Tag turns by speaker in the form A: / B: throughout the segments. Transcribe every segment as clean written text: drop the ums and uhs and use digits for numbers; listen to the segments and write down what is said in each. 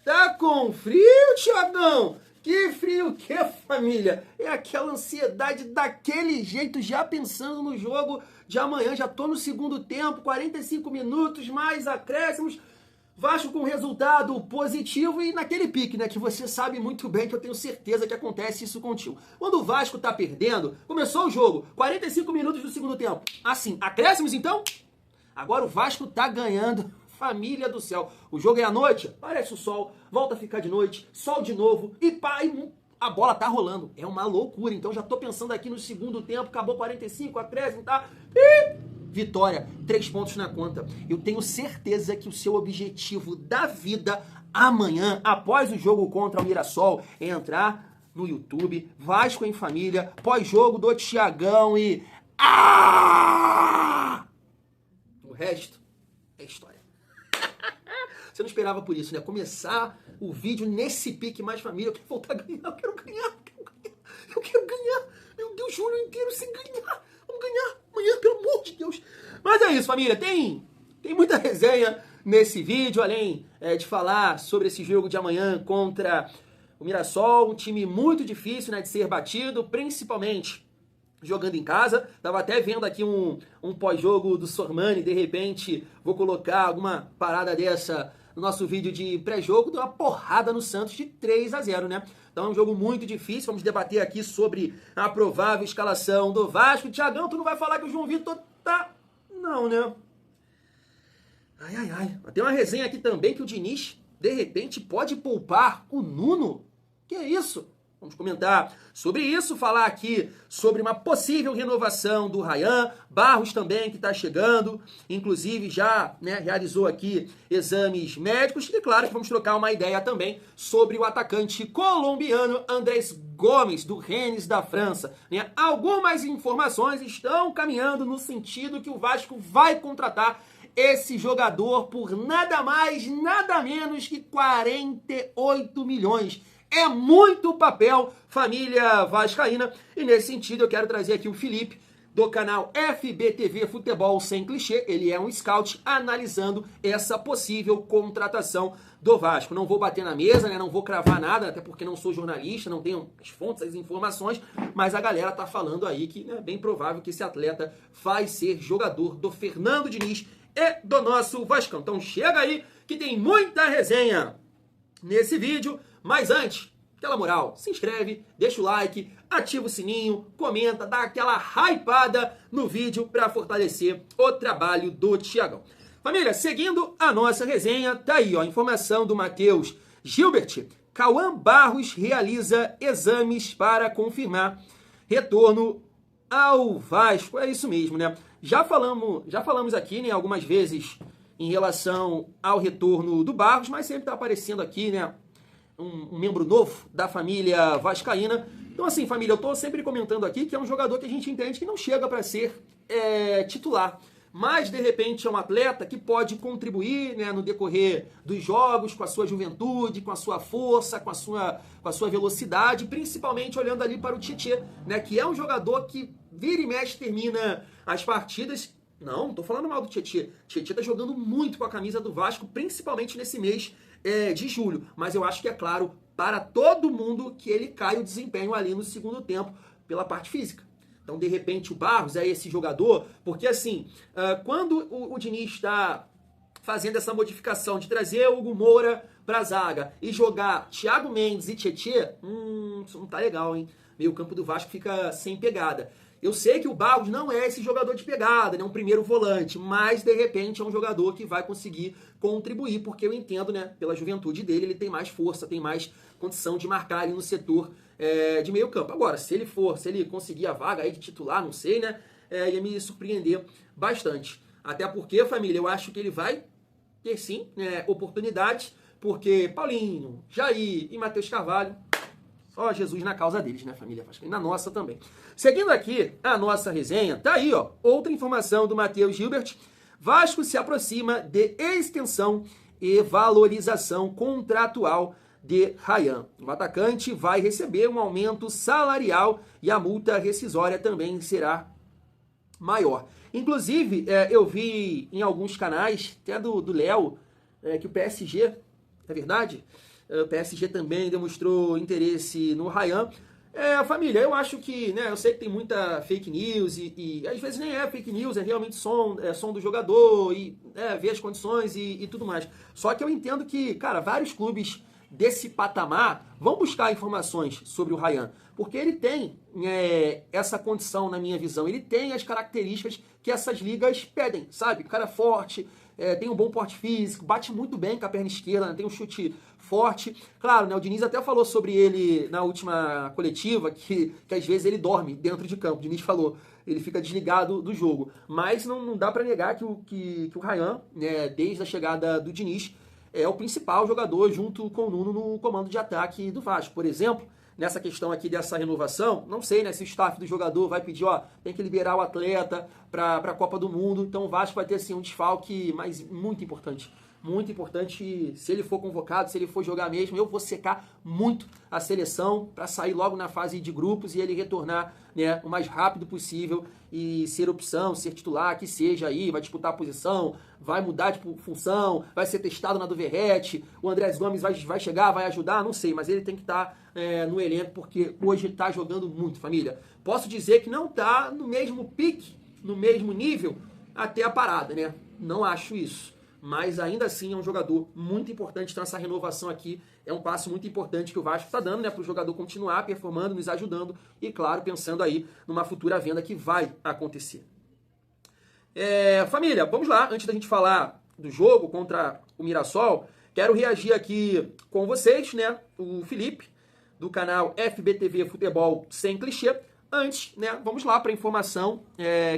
A: Tá com frio, Thiagão? Que frio que, família? É aquela ansiedade daquele jeito, já pensando no jogo de amanhã. Já tô no segundo tempo, 45 minutos, mais acréscimos. Vasco com resultado positivo e naquele pique, né? Que você sabe muito bem, que eu tenho certeza que acontece isso contigo. Quando o Vasco tá perdendo, começou o jogo, 45 minutos do segundo tempo. Assim, acréscimos então? Agora o Vasco tá ganhando. Família do céu. O jogo é à noite, parece o sol, volta a ficar de noite, sol de novo e pá, a bola tá rolando. É uma loucura. Então já tô pensando aqui no segundo tempo, acabou 45, acréscimo, tá? E vitória, 3 pontos na conta. Eu tenho certeza que o seu objetivo da vida amanhã, após o jogo contra o Mirassol, é entrar no YouTube, Vasco em Família, pós-jogo do Thiagão e... O resto é história. Você não esperava por isso, né? Começar o vídeo nesse pique mais família. Eu quero voltar a ganhar, eu quero ganhar. Eu quero ganhar. Meu Deus, o ano inteiro sem ganhar. Vamos ganhar amanhã, pelo amor de Deus. Mas é isso, família. Tem muita resenha nesse vídeo, além de falar sobre esse jogo de amanhã contra o Mirassol. Um time muito difícil, né, de ser batido, principalmente jogando em casa. Tava até vendo aqui um pós-jogo do Sormani, de repente vou colocar alguma parada dessa no nosso vídeo de pré-jogo. Deu uma porrada no Santos de 3-0, né? Então é um jogo muito difícil. Vamos debater aqui sobre a provável escalação do Vasco. Thiagão, tu não vai falar que o João Vitor tá... Não, né? Ai. Tem uma resenha aqui também que o Diniz, de repente, pode poupar o Nuno. Que é isso? Vamos comentar sobre isso, falar aqui sobre uma possível renovação do Ryan, Barros também que está chegando, inclusive já, né, realizou aqui exames médicos e claro que vamos trocar uma ideia também sobre o atacante colombiano Andrés Gomes, do Rennes da França. Né? Algumas informações estão caminhando no sentido que o Vasco vai contratar esse jogador por nada mais, nada menos que 48 milhões. É muito papel, família vascaína. E nesse sentido eu quero trazer aqui o Felipe, do canal FBTV Futebol Sem Clichê. Ele é um scout analisando essa possível contratação do Vasco. Não vou bater na mesa, né? Não vou cravar nada, até porque não sou jornalista, não tenho as fontes, as informações, mas a galera tá falando aí que é bem provável que esse atleta vai ser jogador do Fernando Diniz e do nosso Vascão. Então chega aí que tem muita resenha nesse vídeo. Mas antes, aquela moral, se inscreve, deixa o like, ativa o sininho, comenta, dá aquela hypada no vídeo para fortalecer o trabalho do Thiagão. Família, seguindo a nossa resenha, tá aí, ó, informação do Matheus Gilbert. Cauã Barros realiza exames para confirmar retorno ao Vasco. É isso mesmo, né? Já falamos aqui, né, algumas vezes em relação ao retorno do Barros, mas sempre tá aparecendo aqui, né, um membro novo da família vascaína. Então assim, família, eu tô sempre comentando aqui que é um jogador que a gente entende que não chega para ser titular, mas de repente é um atleta que pode contribuir, né, no decorrer dos jogos, com a sua juventude, com a sua força, com a sua velocidade, principalmente olhando ali para o Tietê, né, que é um jogador que vira e mexe, termina as partidas. Não tô falando mal do Tietê. Tietê tá jogando muito com a camisa do Vasco, principalmente nesse mês de julho. Mas eu acho que é claro para todo mundo que ele cai o desempenho ali no segundo tempo pela parte física. Então, de repente, o Barros é esse jogador, porque assim, quando o Diniz está fazendo essa modificação de trazer o Hugo Moura para a zaga e jogar Thiago Mendes e Tietê, isso não tá legal, hein? Meio campo do Vasco fica sem pegada. Eu sei que o Barros não é esse jogador de pegada, né, um primeiro volante, mas de repente é um jogador que vai conseguir contribuir, porque eu entendo, né, pela juventude dele, ele tem mais força, tem mais condição de marcar ali no setor de meio campo. Agora, se ele conseguir a vaga aí de titular, não sei, né, ia me surpreender bastante. Até porque, família, eu acho que ele vai ter sim, né, oportunidades, porque Paulinho, Jair e Matheus Carvalho, só Jesus na causa deles, né, família? E na nossa também. Seguindo aqui a nossa resenha, tá aí, ó, outra informação do Matheus Gilbert. Vasco se aproxima de extensão e valorização contratual de Ryan. O atacante vai receber um aumento salarial e a multa rescisória também será maior. Inclusive, eu vi em alguns canais, até do Léo, que o PSG, é verdade? O PSG também demonstrou interesse no Ryan. Família, eu acho que, né, eu sei que tem muita fake news e às vezes nem é fake news, é realmente som do jogador e ver as condições e tudo mais. Só que eu entendo que, cara, vários clubes desse patamar vão buscar informações sobre o Ryan, porque ele tem essa condição, na minha visão, ele tem as características que essas ligas pedem, sabe? Cara forte, tem um bom porte físico, bate muito bem com a perna esquerda, né? Tem um chute forte. Claro, né, o Diniz até falou sobre ele na última coletiva, que às vezes ele dorme dentro de campo. O Diniz falou, ele fica desligado do jogo. Mas não dá para negar que o Ryan, né, desde a chegada do Diniz, é o principal jogador junto com o Nuno no comando de ataque do Vasco. Por exemplo, nessa questão aqui dessa renovação, não sei, né, se o staff do jogador vai pedir, tem que liberar o atleta para a Copa do Mundo, então o Vasco vai ter assim um desfalque, mas muito importante. Muito importante, se ele for convocado, se ele for jogar mesmo, eu vou secar muito a seleção para sair logo na fase de grupos e ele retornar, né, o mais rápido possível e ser opção, ser titular, que seja aí, vai disputar a posição, vai mudar de função, vai ser testado na do Verratti, o Andrés Gomes vai chegar, vai ajudar, não sei, mas ele tem que estar no elenco porque hoje ele está jogando muito, família. Posso dizer que não está no mesmo pique, no mesmo nível até a parada, né? Não acho isso. Mas ainda assim é um jogador muito importante, então essa renovação aqui é um passo muito importante que o Vasco está dando, né, para o jogador continuar performando, nos ajudando e, claro, pensando aí numa futura venda que vai acontecer. Família, vamos lá, antes da gente falar do jogo contra o Mirassol, quero reagir aqui com vocês, né, o Felipe, do canal FBTV Futebol Sem Clichê. Antes, né, vamos lá para a informação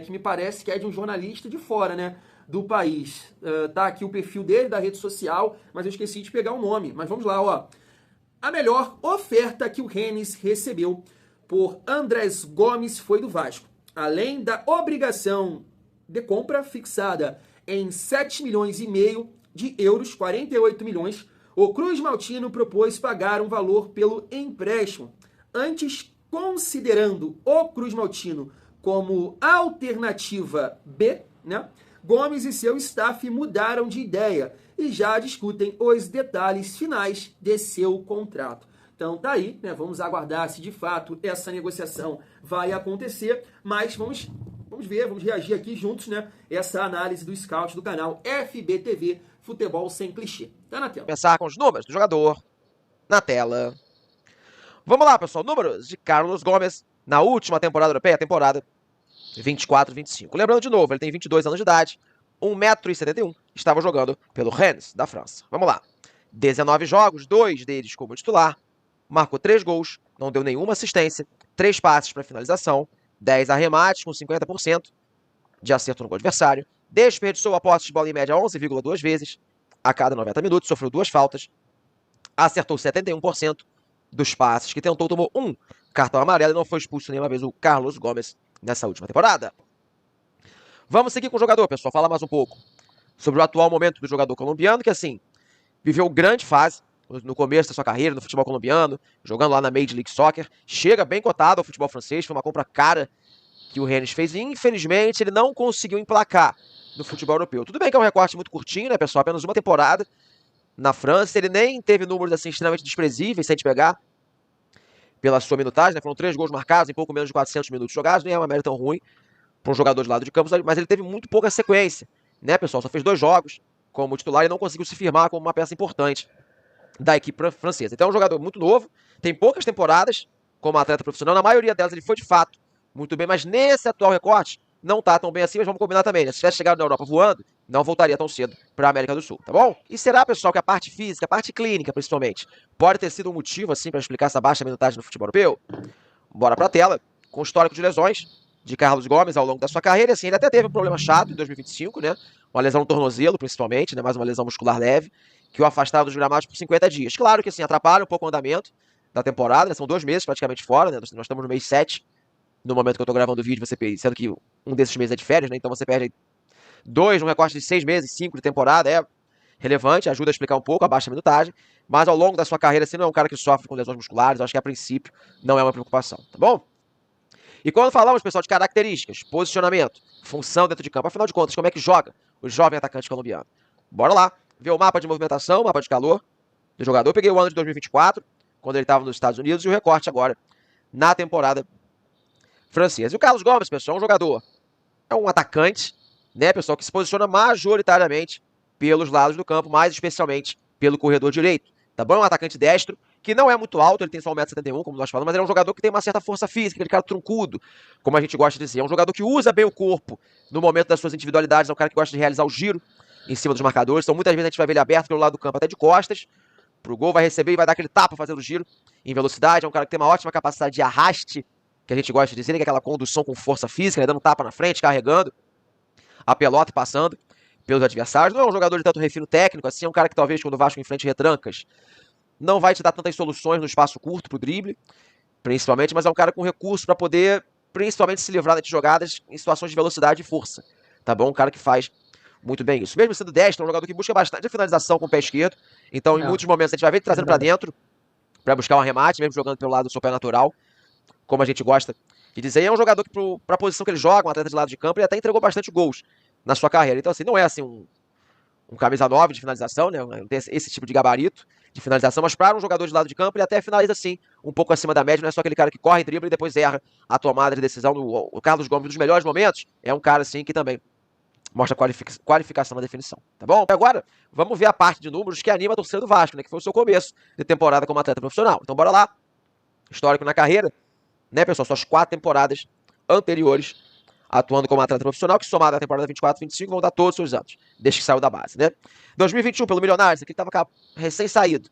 A: que me parece que é de um jornalista de fora, né, do país. Tá aqui o perfil dele da rede social, mas eu esqueci de pegar o nome. Mas vamos lá, ó. A melhor oferta que o Rennes recebeu por Andrés Gomes foi do Vasco. Além da obrigação de compra fixada em 7 milhões e meio de euros, 48 milhões, o Cruz Maltino propôs pagar um valor pelo empréstimo. Antes, considerando o Cruz Maltino como alternativa B, né? Gomes e seu staff mudaram de ideia e já discutem os detalhes finais de seu contrato. Então tá aí, né? Vamos aguardar se de fato essa negociação vai acontecer, mas vamos ver, vamos reagir aqui juntos, né? Essa análise do scout do canal FBTV Futebol Sem Clichê. Tá na tela.
B: Começar com os números do jogador na tela. Vamos lá, pessoal. Números de Carlos Gomes na última temporada europeia, temporada 24-25. Lembrando de novo, ele tem 22 anos de idade, 1,71 m, estava jogando pelo Rennes, da França. Vamos lá. 19 jogos, 2 deles como titular, marcou 3 gols, não deu nenhuma assistência, 3 passes para finalização, 10 arremates com 50% de acerto no gol adversário, desperdiçou a posse de bola em média 11,2 vezes a cada 90 minutos, sofreu 2 faltas, acertou 71% dos passes que tentou, tomou 1 cartão amarelo e não foi expulso nenhuma vez o Carlos Gomes nessa última temporada. Vamos seguir com o jogador, pessoal, falar mais um pouco sobre o atual momento do jogador colombiano, que assim, viveu grande fase no começo da sua carreira no futebol colombiano, jogando lá na Major League Soccer, chega bem cotado ao futebol francês, foi uma compra cara que o Rennes fez e infelizmente ele não conseguiu emplacar no futebol europeu. Tudo bem que é um recorte muito curtinho, né, pessoal, apenas uma temporada na França, ele nem teve números assim extremamente desprezíveis, se a gente pegar pela sua minutagem, né? Foram 3 gols marcados em pouco menos de 400 minutos jogados, nem é uma média tão ruim para um jogador de lado de campo, mas ele teve muito pouca sequência, né, pessoal? Só fez 2 jogos como titular e não conseguiu se firmar como uma peça importante da equipe francesa. Então é um jogador muito novo, tem poucas temporadas como atleta profissional, na maioria delas ele foi de fato muito bem, mas nesse atual recorte não tá tão bem assim, mas vamos combinar também, né? Se tivesse chegado na Europa voando, não voltaria tão cedo para a América do Sul, tá bom? E será, pessoal, que a parte física, a parte clínica, principalmente, pode ter sido um motivo, assim, para explicar essa baixa minutagem no futebol europeu? Bora pra tela, com o histórico de lesões de Carlos Gomes ao longo da sua carreira, assim, ele até teve um problema chato em 2025, né? Uma lesão no tornozelo, principalmente, né? Mais uma lesão muscular leve, que o afastava dos gramados por 50 dias. Claro que, assim, atrapalha um pouco o andamento da temporada, né? São 2 meses praticamente fora, né? Nós estamos no mês 7, no momento que eu tô gravando o vídeo, sendo que um desses meses é de férias, né? Então você perde 2 num recorte de 6 meses, 5 de temporada, é relevante, ajuda a explicar um pouco a baixa minutagem, mas ao longo da sua carreira, assim, não é um cara que sofre com lesões musculares, eu acho que a princípio não é uma preocupação, tá bom? E quando falamos, pessoal, de características, posicionamento, função dentro de campo, afinal de contas, como é que joga o jovem atacante colombiano? Bora lá, ver o mapa de movimentação, mapa de calor, do jogador. Eu peguei o ano de 2024, quando ele estava nos Estados Unidos, e o recorte agora na temporada francesa. E o Carlos Gomes, pessoal, é um jogador, é um atacante, né, pessoal, que se posiciona majoritariamente pelos lados do campo, mais especialmente pelo corredor direito. Tá bom? É um atacante destro, que não é muito alto, ele tem só 1,71 m, como nós falamos, mas ele é um jogador que tem uma certa força física, aquele cara truncudo, como a gente gosta de dizer. É um jogador que usa bem o corpo no momento das suas individualidades, é um cara que gosta de realizar o giro em cima dos marcadores. Então muitas vezes a gente vai ver ele aberto pelo lado do campo, até de costas, pro gol, vai receber e vai dar aquele tapa fazendo o giro em velocidade. É um cara que tem uma ótima capacidade de arraste, que a gente gosta de dizer, que é aquela condução com força física, né, dando tapa na frente, carregando a pelota e passando pelos adversários. Não é um jogador de tanto refino técnico, assim, é um cara que talvez quando o Vasco enfrente retrancas, não vai te dar tantas soluções no espaço curto pro drible, principalmente, mas é um cara com recurso para poder, principalmente, se livrar de jogadas em situações de velocidade e força. Tá bom? Um cara que faz muito bem isso. Mesmo sendo destro, é um jogador que busca bastante a finalização com o pé esquerdo. Então, em muitos momentos, a gente vai ver ele trazendo para dentro para buscar um arremate, mesmo jogando pelo lado do seu pé natural, como a gente gosta de dizer. E é um jogador que, para a posição que ele joga, um atleta de lado de campo, ele até entregou bastante gols na sua carreira. Então, assim, não é assim um camisa 9 de finalização, né? Não tem esse tipo de gabarito de finalização, mas para um jogador de lado de campo, ele até finaliza assim, um pouco acima da média, não é só aquele cara que corre, dribla e depois erra a tomada de decisão. O Carlos Gomes, dos melhores momentos, é um cara assim que também mostra qualificação na definição, tá bom? Agora, vamos ver a parte de números que anima a torcida do Vasco, né? Que foi o seu começo de temporada como atleta profissional. Então bora lá, histórico na carreira, né, pessoal? Suas 4 temporadas anteriores atuando como atleta profissional, que somado à temporada 24-25 vão dar todos os seus anos, desde que saiu da base, né? 2021, pelo Milionários, aqui estava recém-saído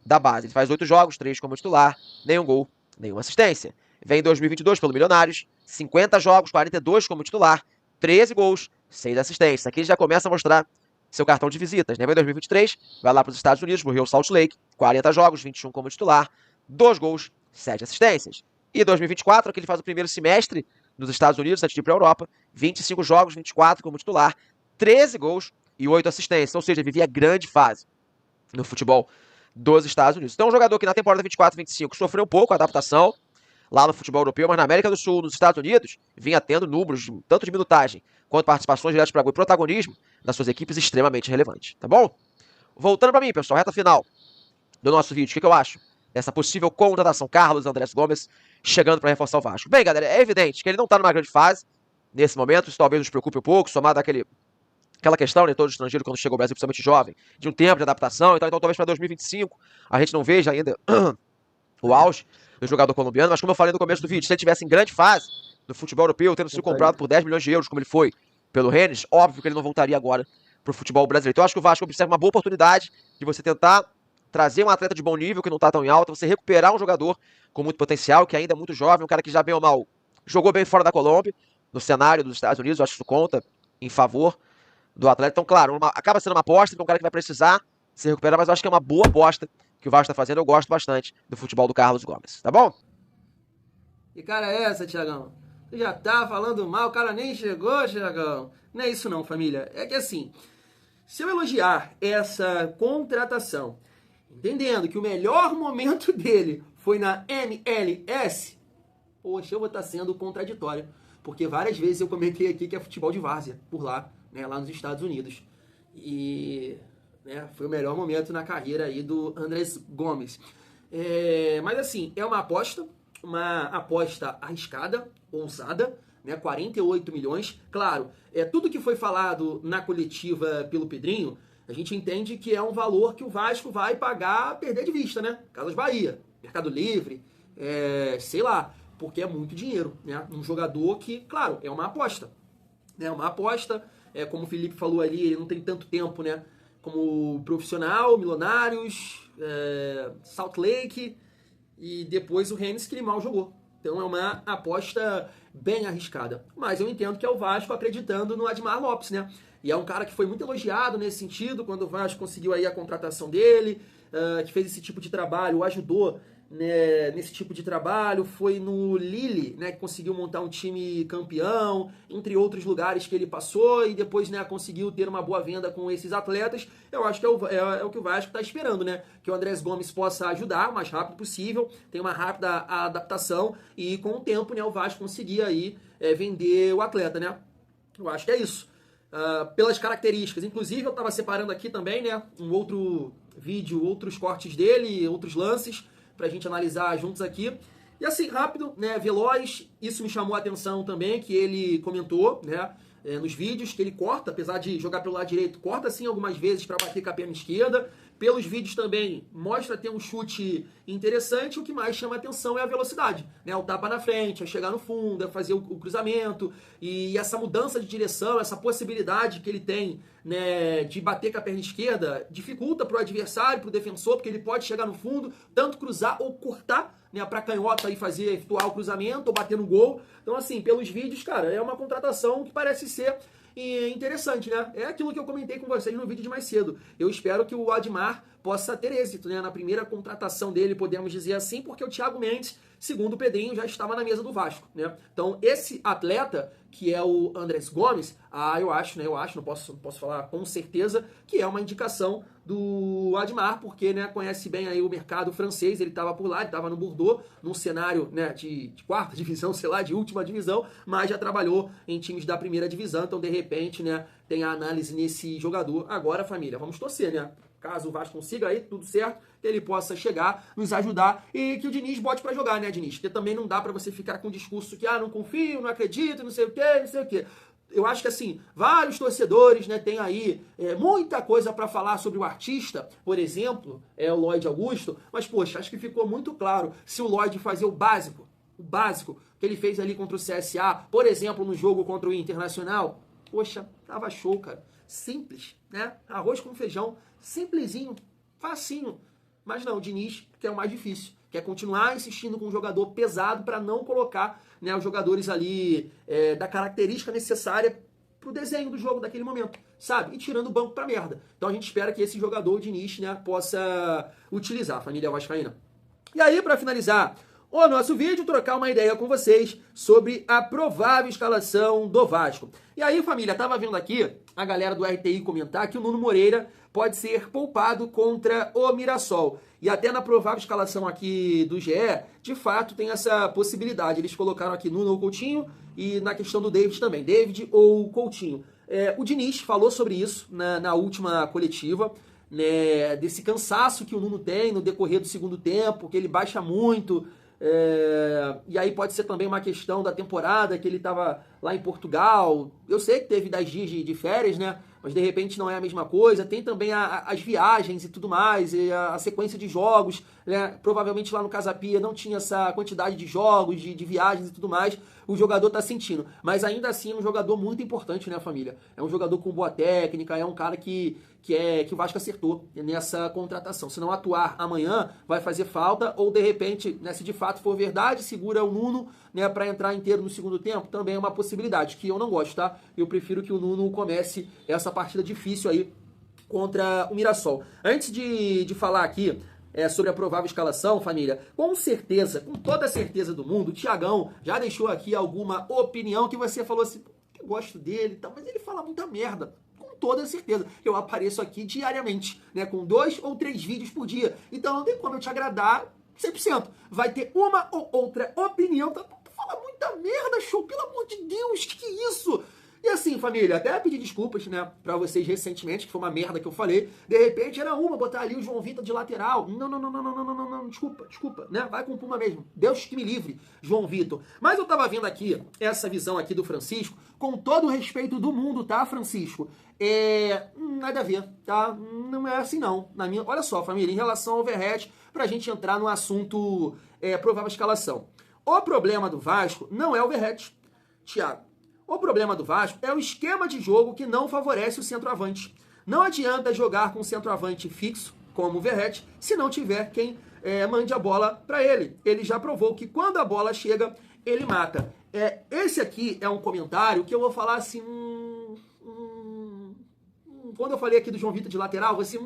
B: da base. Ele faz 8 jogos, 3 como titular, nenhum gol, nenhuma assistência. Vem em 2022 pelo Milionários, 50 jogos, 42 como titular, 13 gols, 6 assistências. Aqui ele já começa a mostrar seu cartão de visitas, né? Vem em 2023, vai lá para os Estados Unidos, pro Rio Salt Lake, 40 jogos, 21 como titular, 2 gols, 7 assistências. E 2024, aqui ele faz o primeiro semestre nos Estados Unidos, antes de ir para a Europa, 25 jogos, 24 como titular, 13 gols e 8 assistências. Ou seja, vivia grande fase no futebol dos Estados Unidos. Então, um jogador que na temporada 24-25 sofreu um pouco a adaptação lá no futebol europeu, mas na América do Sul, nos Estados Unidos, vinha tendo números, tanto de minutagem quanto participações diretas para gol e protagonismo das suas equipes extremamente relevantes, tá bom? Voltando para mim, pessoal, reta final do nosso vídeo, o que eu acho dessa possível contratação? Carlos Andrés Gomes chegando para reforçar o Vasco. Bem, galera, é evidente que ele não está numa grande fase nesse momento, isso talvez nos preocupe um pouco, somado àquela questão, né, todo estrangeiro quando chega ao Brasil, principalmente jovem, de um tempo de adaptação, então talvez para 2025 a gente não veja ainda o auge do jogador colombiano, mas como eu falei no começo do vídeo, se ele tivesse em grande fase no futebol europeu, tendo sido comprado por 10 milhões de euros, como ele foi pelo Rennes, óbvio que ele não voltaria agora para o futebol brasileiro. Então eu acho que o Vasco observa uma boa oportunidade de você tentar trazer um atleta de bom nível, que não está tão em alta, você recuperar um jogador com muito potencial, que ainda é muito jovem, um cara que já bem ou mal jogou bem fora da Colômbia, no cenário dos Estados Unidos, eu acho que isso conta em favor do atleta. Então, claro, acaba sendo uma aposta, que é um cara que vai precisar se recuperar, mas eu acho que é uma boa aposta que o Vasco está fazendo. Eu gosto bastante do futebol do Carlos Gomes, tá bom?
A: Que cara é essa, Thiagão? Tu já tá falando mal, o cara nem chegou, Thiagão. Não é isso não, família. É que assim, se eu elogiar essa contratação, entendendo que o melhor momento dele foi na MLS, poxa, eu vou estar sendo contraditório. Porque várias vezes eu comentei aqui que é futebol de várzea, por lá, né, lá nos Estados Unidos. E né, foi o melhor momento na carreira aí do Andrés Gomes. Mas assim, é uma aposta arriscada, ousada, né, 48 milhões. Claro, tudo que foi falado na coletiva pelo Pedrinho, a gente entende que é um valor que o Vasco vai pagar, perder de vista, né? Casas Bahia, Mercado Livre, sei lá, porque é muito dinheiro, né? Um jogador que, claro, é uma aposta. Né? Uma aposta, como o Felipe falou ali, ele não tem tanto tempo, né? Como profissional, Milionários, Salt Lake, e depois o Rennes que ele mal jogou. Então é uma aposta bem arriscada. Mas eu entendo que é o Vasco acreditando no Admar Lopes, né? E é um cara que foi muito elogiado nesse sentido, quando o Vasco conseguiu aí a contratação dele, que fez esse tipo de trabalho, ajudou, né, nesse tipo de trabalho, foi no Lille, né, que conseguiu montar um time campeão, entre outros lugares que ele passou, e depois, né, conseguiu ter uma boa venda com esses atletas. Eu acho que é o que o Vasco está esperando, né, que o Andrés Gomes possa ajudar o mais rápido possível, tem uma rápida adaptação, e com o tempo, né, o Vasco conseguir aí vender o atleta, né. Eu acho que é isso. Pelas características, inclusive eu estava separando aqui também, né, um outro vídeo, outros cortes dele, outros lances, pra gente analisar juntos aqui. E assim, rápido, né, veloz, isso me chamou a atenção também, que ele comentou, né, nos vídeos, que ele corta, apesar de jogar pelo lado direito, corta assim algumas vezes para bater com a perna esquerda. Pelos vídeos também mostra ter um chute interessante, o que mais chama atenção é a velocidade, né? O tapa na frente, é chegar no fundo, é fazer o cruzamento, e essa mudança de direção, essa possibilidade que ele tem, né, de bater com a perna esquerda, dificulta para o adversário, para o defensor, porque ele pode chegar no fundo, tanto cruzar ou cortar, né, para canhota e fazer efetuar o cruzamento ou bater no gol. Então assim, pelos vídeos, cara, é uma contratação que parece ser interessante, né? É aquilo que eu comentei com vocês no vídeo de mais cedo. Eu espero que o Admar possa ter êxito, né? Na primeira contratação dele, podemos dizer assim, porque o Thiago Mendes, segundo o Pedrinho, já estava na mesa do Vasco, né? Então, esse atleta, que é o Andrés Gomes, eu acho, não posso falar com certeza, que é uma indicação do Admar, porque, né, conhece bem aí o mercado francês, ele estava por lá, ele estava no Bordeaux, num cenário, né, de quarta divisão, sei lá, de última divisão, mas já trabalhou em times da primeira divisão, então, de repente, né, tem a análise nesse jogador. Agora, família, vamos torcer, né? Caso o Vasco consiga aí, tudo certo, que ele possa chegar, nos ajudar e que o Diniz bote pra jogar, né, Diniz? Porque também não dá pra você ficar com um discurso que, não confio, não acredito, não sei o quê, não sei o quê. Eu acho que, assim, vários torcedores, né, tem aí muita coisa pra falar sobre o artista, por exemplo, o Lloyd Augusto, mas, poxa, acho que ficou muito claro se o Lloyd fazer o básico que ele fez ali contra o CSA, por exemplo, no jogo contra o Internacional, poxa, tava show, cara. Simples, né? Arroz com feijão, simplesinho, facinho. Mas não, o Diniz quer o mais difícil. Quer continuar insistindo com um jogador pesado para não colocar, né, os jogadores ali da característica necessária pro desenho do jogo daquele momento, sabe? E tirando o banco pra merda. Então a gente espera que esse jogador, o Diniz, né, possa utilizar, a família vascaína. E aí, para finalizar o nosso vídeo, trocar uma ideia com vocês sobre a provável escalação do Vasco. E aí, família, tava vendo aqui a galera do RTI comentar que o Nuno Moreira pode ser poupado contra o Mirassol. E até na provável escalação aqui do GE, de fato, tem essa possibilidade. Eles colocaram aqui Nuno ou Coutinho e na questão do David também, David ou Coutinho. O Diniz falou sobre isso na última coletiva, né, desse cansaço que o Nuno tem no decorrer do segundo tempo, que ele baixa muito. E aí pode ser também uma questão da temporada, que ele estava lá em Portugal. Eu sei que teve 10 dias de férias, né? Mas de repente não é a mesma coisa. Tem também as viagens e tudo mais, e a sequência de jogos, né? Provavelmente lá no Casa Pia não tinha essa quantidade de jogos, de viagens e tudo mais. O jogador tá sentindo. Mas ainda assim é um jogador muito importante, né, família? É um jogador com boa técnica, é um cara que o Vasco acertou nessa contratação. Se não atuar amanhã, vai fazer falta, ou de repente, né, se de fato for verdade, segura o Nuno, né, para entrar inteiro no segundo tempo, também é uma possibilidade, que eu não gosto, tá? Eu prefiro que o Nuno comece essa partida difícil aí contra o Mirassol. Antes de falar aqui sobre a provável escalação, família, com certeza, com toda a certeza do mundo, o Thiagão já deixou aqui alguma opinião que você falou assim, eu gosto dele, tá, mas ele fala muita merda. Com toda certeza. Eu apareço aqui diariamente, né, com 2 ou 3 vídeos por dia. Então não tem como eu te agradar 100%. Vai ter uma ou outra opinião. Tu fala muita merda, show, pelo amor de Deus, que é isso? E assim, família, até pedi desculpas, né, pra vocês recentemente, que foi uma merda que eu falei. De repente era botar ali o João Vitor de lateral. Não, desculpa, né? Vai com o Puma mesmo. Deus que me livre, João Vitor. Mas eu tava vendo aqui, essa visão aqui do Francisco, com todo o respeito do mundo, tá, Francisco? Nada a ver, tá? Não é assim não. Olha só, família, em relação ao overhead, pra gente entrar no assunto provável escalação. O problema do Vasco não é o overhead, Thiago. O problema do Vasco é o esquema de jogo que não favorece o centroavante. Não adianta jogar com um centroavante fixo, como o Verratti, se não tiver quem mande a bola para ele. Ele já provou que quando a bola chega, ele mata. Esse aqui é um comentário que eu vou falar assim... Quando eu falei aqui do João Vitor de lateral, você...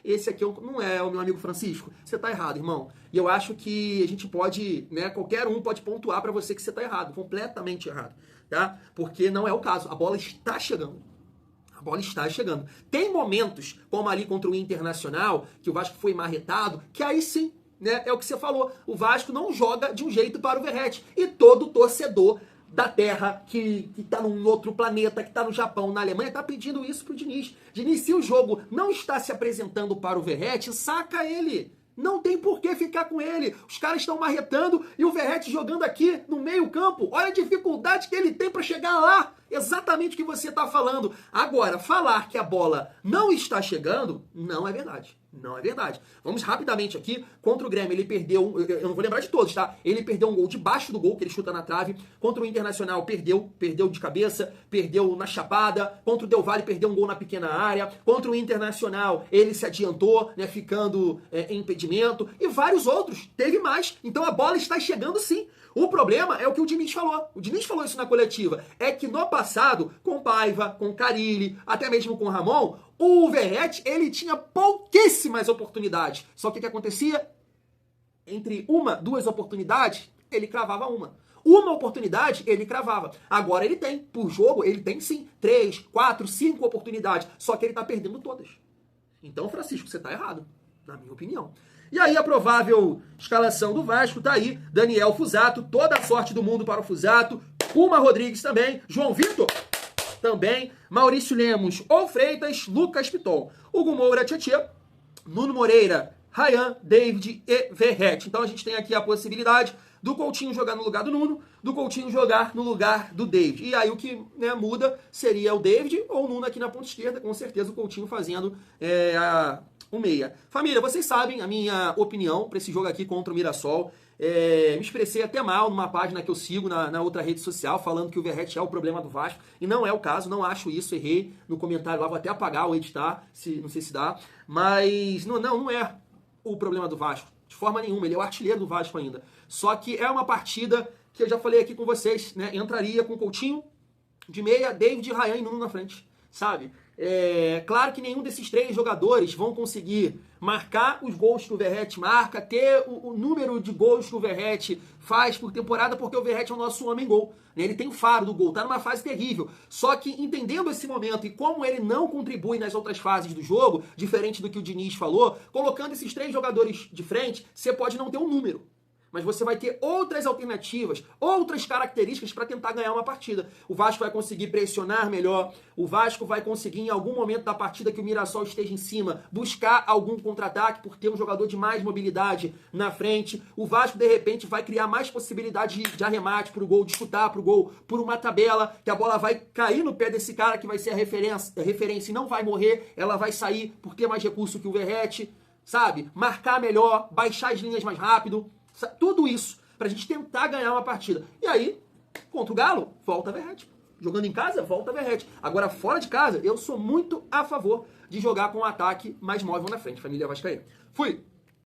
A: esse aqui não é o meu amigo Francisco. Você tá errado, irmão. E eu acho que a gente pode, né, qualquer um pode pontuar para você que você tá errado, completamente errado, tá? Porque não é o caso. A bola está chegando. A bola está chegando. Tem momentos, como ali contra o Internacional, que o Vasco foi marretado, que aí sim, né, é o que você falou. O Vasco não joga de um jeito para o Verratti. E todo torcedor da Terra, que tá num outro planeta, que tá no Japão, na Alemanha, tá pedindo isso pro Diniz. Diniz, se o jogo não está se apresentando para o Verratti, saca ele. Não tem por que ficar com ele. Os caras estão marretando e o Verratti jogando aqui no meio campo. Olha a dificuldade que ele tem para chegar lá. Exatamente o que você está falando. Agora, falar que a bola não está chegando, não é verdade. Não é verdade. Vamos rapidamente aqui. Contra o Grêmio, ele perdeu, eu não vou lembrar de todos, tá? Ele perdeu um gol debaixo do gol, que ele chuta na trave. Contra o Internacional, perdeu de cabeça, perdeu na chapada. Contra o Del Valle, perdeu um gol na pequena área. Contra o Internacional, ele se adiantou, né, ficando em impedimento. E vários outros. Teve mais. Então a bola está chegando sim. O problema é o que o Diniz falou. O Diniz falou isso na coletiva. É que no passado, com Paiva, com Carille, até mesmo com Ramon, o Verratti, ele tinha pouquíssimas oportunidades. Só que o que acontecia? Entre uma, duas oportunidades, ele cravava uma. Uma oportunidade, ele cravava. Agora ele tem, por jogo, ele tem sim 3, 4, 5 oportunidades. Só que ele tá perdendo todas. Então, Francisco, você tá errado, na minha opinião. E aí a provável escalação do Vasco tá aí. Daniel Fusato, toda a sorte do mundo para o Fusato. Puma Rodrigues também. João Vitor também. Maurício Lemos ou Freitas. Lucas Piton. Hugo Moura, Tietê. Nuno Moreira, Ryan, David e Verratti. Então a gente tem aqui a possibilidade do Coutinho jogar no lugar do Nuno, do Coutinho jogar no lugar do David. E aí o que, né, muda seria o David ou o Nuno aqui na ponta esquerda, com certeza o Coutinho fazendo o meia. Família, vocês sabem a minha opinião para esse jogo aqui contra o Mirassol. Me expressei até mal numa página que eu sigo na outra rede social, falando que o Verratti é o problema do Vasco, e não é o caso, não acho isso, errei no comentário lá, vou até apagar ou editar, não sei se dá, mas não é o problema do Vasco, de forma nenhuma, ele é o artilheiro do Vasco ainda. Só que é uma partida que eu já falei aqui com vocês, né? Entraria com Coutinho de meia, David, Ryan e Nuno na frente, sabe? Claro que nenhum desses três jogadores vão conseguir marcar os gols que o Verratti marca, ter o número de gols que o Verratti faz por temporada, porque o Verratti é o nosso homem-gol, né? Ele tem o faro do gol, tá numa fase terrível. Só que entendendo esse momento e como ele não contribui nas outras fases do jogo, diferente do que o Diniz falou, colocando esses três jogadores de frente, você pode não ter um número, mas você vai ter outras alternativas, outras características para tentar ganhar uma partida. O Vasco vai conseguir pressionar melhor, o Vasco vai conseguir em algum momento da partida que o Mirassol esteja em cima, buscar algum contra-ataque por ter um jogador de mais mobilidade na frente. O Vasco, de repente, vai criar mais possibilidade de arremate para o gol, de chutar para o gol, por uma tabela, que a bola vai cair no pé desse cara que vai ser a referência e não vai morrer, ela vai sair por ter mais recurso que o Verratti, sabe? Marcar melhor, baixar as linhas mais rápido. Tudo isso pra gente tentar ganhar uma partida. E aí, contra o Galo, volta Verratti. Jogando em casa, volta Verratti. Agora, fora de casa, eu sou muito a favor de jogar com um ataque mais móvel na frente. Família vascaína. Fui!